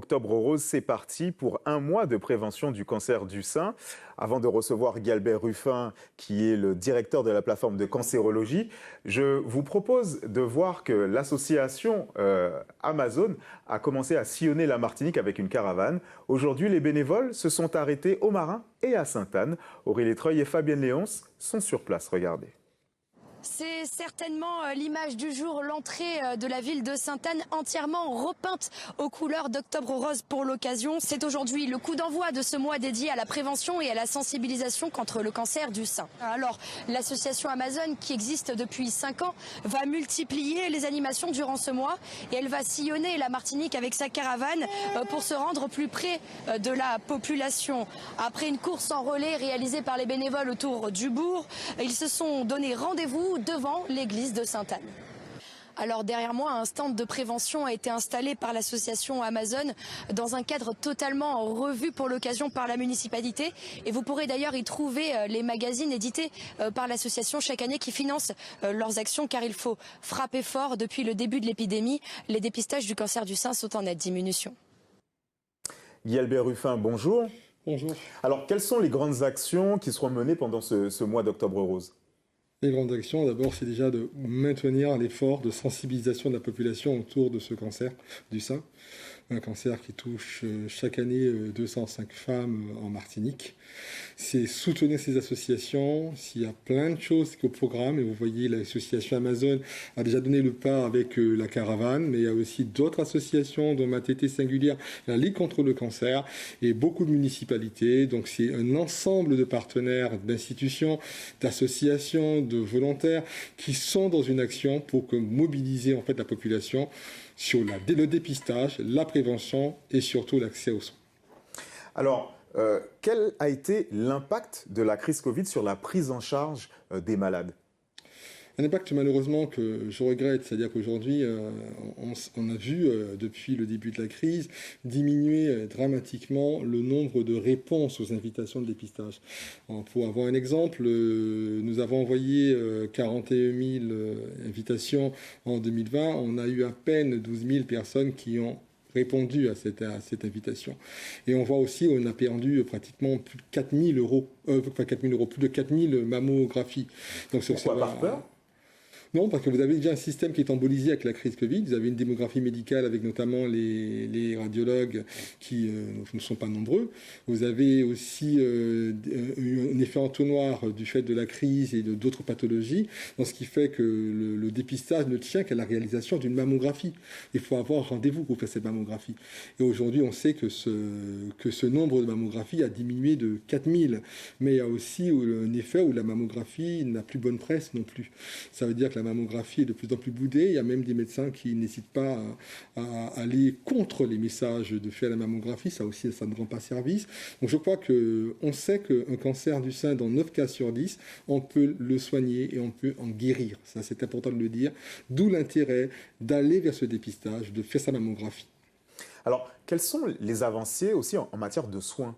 Octobre Rose, c'est parti pour un mois de prévention du cancer du sein. Avant de recevoir Guy-Albert Ruffin, qui est le directeur de la plateforme de cancérologie, je vous propose de voir que l'association Amazon a commencé à sillonner la Martinique avec une caravane. Aujourd'hui, les bénévoles se sont arrêtés au Marin et à Sainte-Anne. Aurélie Treuil et Fabienne Léonce sont sur place. Regardez. C'est certainement l'image du jour, l'entrée de la ville de Sainte-Anne entièrement repeinte aux couleurs d'Octobre Rose pour l'occasion. C'est aujourd'hui le coup d'envoi de ce mois dédié à la prévention et à la sensibilisation contre le cancer du sein. Alors, l'association Amazon, qui existe depuis 5 ans, va multiplier les animations durant ce mois et elle va sillonner la Martinique avec sa caravane pour se rendre plus près de la population. Après une course en relais réalisée par les bénévoles autour du bourg, ils se sont donné rendez-vous devant l'église de Sainte-Anne. Alors derrière moi, un stand de prévention a été installé par l'association Amazon dans un cadre totalement revu pour l'occasion par la municipalité. Et vous pourrez d'ailleurs y trouver les magazines édités par l'association chaque année qui financent leurs actions, car il faut frapper fort. Depuis le début de l'épidémie, les dépistages du cancer du sein sont en nette diminution. Guy-Albert Ruffin, bonjour. Bonjour. Alors, quelles sont les grandes actions qui seront menées pendant ce mois d'Octobre Rose ? Les grandes actions, d'abord, c'est déjà de maintenir l'effort de sensibilisation de la population autour de ce cancer du sein. Un cancer qui touche chaque année 205 femmes en Martinique. C'est soutenir ces associations. S'il y a plein de choses au programme, et vous voyez, l'association Amazon a déjà donné le pas avec la caravane, mais il y a aussi d'autres associations, dont Matete Singulière, la Ligue contre le cancer, et beaucoup de municipalités. Donc c'est un ensemble de partenaires, d'institutions, d'associations, de volontaires qui sont dans une action pour mobiliser en fait la population sur le dépistage, la prévention et surtout l'accès aux soins. Alors, quel a été l'impact de la crise Covid sur la prise en charge des malades ? Un impact malheureusement que je regrette, c'est-à-dire qu'aujourd'hui, on a vu depuis le début de la crise diminuer dramatiquement le nombre de réponses aux invitations de dépistage. Pour avoir un exemple, nous avons envoyé 41 000 invitations en 2020, on a eu à peine 12 000 personnes qui ont répondu à cette invitation. Et on voit aussi, on a perdu pratiquement plus de 4 000 euros, plus de 4 000 mammographies. Donc, pourquoi, par peur ? Non, parce que vous avez déjà un système qui est embolisé avec la crise Covid. Vous avez une démographie médicale avec notamment les radiologues qui ne sont pas nombreux. Vous avez aussi un effet entonnoir du fait de la crise et d'autres pathologies, ce qui fait que le dépistage ne tient qu'à la réalisation d'une mammographie. Il faut avoir rendez-vous pour faire cette mammographie. Et aujourd'hui, on sait que ce nombre de mammographies a diminué de 4000. Mais il y a aussi un effet où la mammographie n'a plus bonne presse non plus. Ça veut dire que la mammographie est de plus en plus boudée. Il y a même des médecins qui n'hésitent pas à aller contre les messages de faire la mammographie. Ça aussi, ça ne rend pas service. Donc je crois qu'on sait qu'un cancer du sein, dans 9 cas sur 10, on peut le soigner et on peut en guérir. Ça, c'est important de le dire. D'où l'intérêt d'aller vers ce dépistage, de faire sa mammographie. Alors, quelles sont les avancées aussi en matière de soins ?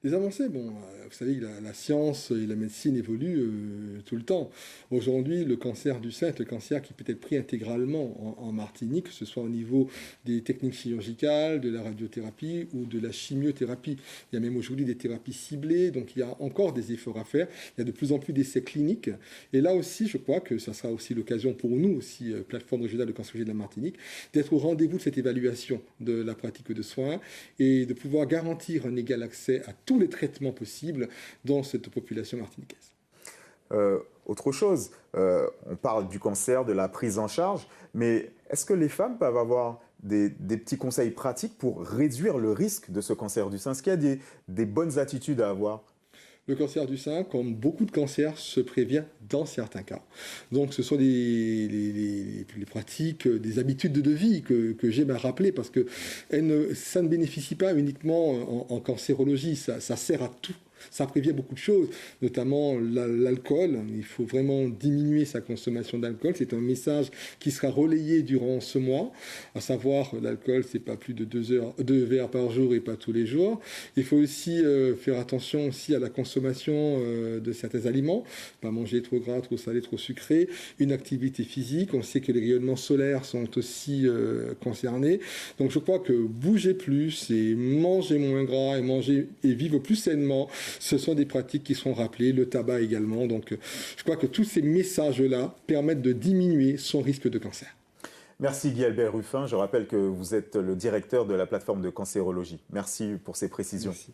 Les avancées, vous savez, la science et la médecine évoluent tout le temps. Aujourd'hui, le cancer du sein est le cancer qui peut être pris intégralement en Martinique, que ce soit au niveau des techniques chirurgicales, de la radiothérapie ou de la chimiothérapie. Il y a même aujourd'hui des thérapies ciblées, donc il y a encore des efforts à faire. Il y a de plus en plus d'essais cliniques. Et là aussi, je crois que ça sera aussi l'occasion pour nous, aussi, plateforme régionale de cancérologie de la Martinique, d'être au rendez-vous de cette évaluation de la pratique de soins et de pouvoir garantir un égal accès à tous les traitements possibles dans cette population martiniquaise. Autre chose, on parle du cancer, de la prise en charge, mais est-ce que les femmes peuvent avoir des petits conseils pratiques pour réduire le risque de ce cancer du sein ? Est-ce qu'il y a des bonnes attitudes à avoir ? Le cancer du sein, comme beaucoup de cancers, se prévient dans certains cas. Donc ce sont les pratiques, des habitudes de vie que j'aime à rappeler, parce que ça ne bénéficie pas uniquement en cancérologie, ça sert à tout. Ça prévient beaucoup de choses, notamment l'alcool. Il faut vraiment diminuer sa consommation d'alcool. C'est un message qui sera relayé durant ce mois, à savoir l'alcool, c'est pas plus de 2 verres par jour et pas tous les jours. Il faut aussi faire attention aussi à la consommation de certains aliments, pas manger trop gras, trop salé, trop sucré, une activité physique. On sait que les rayonnements solaires sont aussi concernés. Donc je crois que bouger plus et manger moins gras et manger et vivre plus sainement, ce sont des pratiques qui seront rappelées, le tabac également. Donc je crois que tous ces messages-là permettent de diminuer son risque de cancer. Merci Guy-Albert Ruffin. Je rappelle que vous êtes le directeur de la plateforme de cancérologie. Merci pour ces précisions. Merci.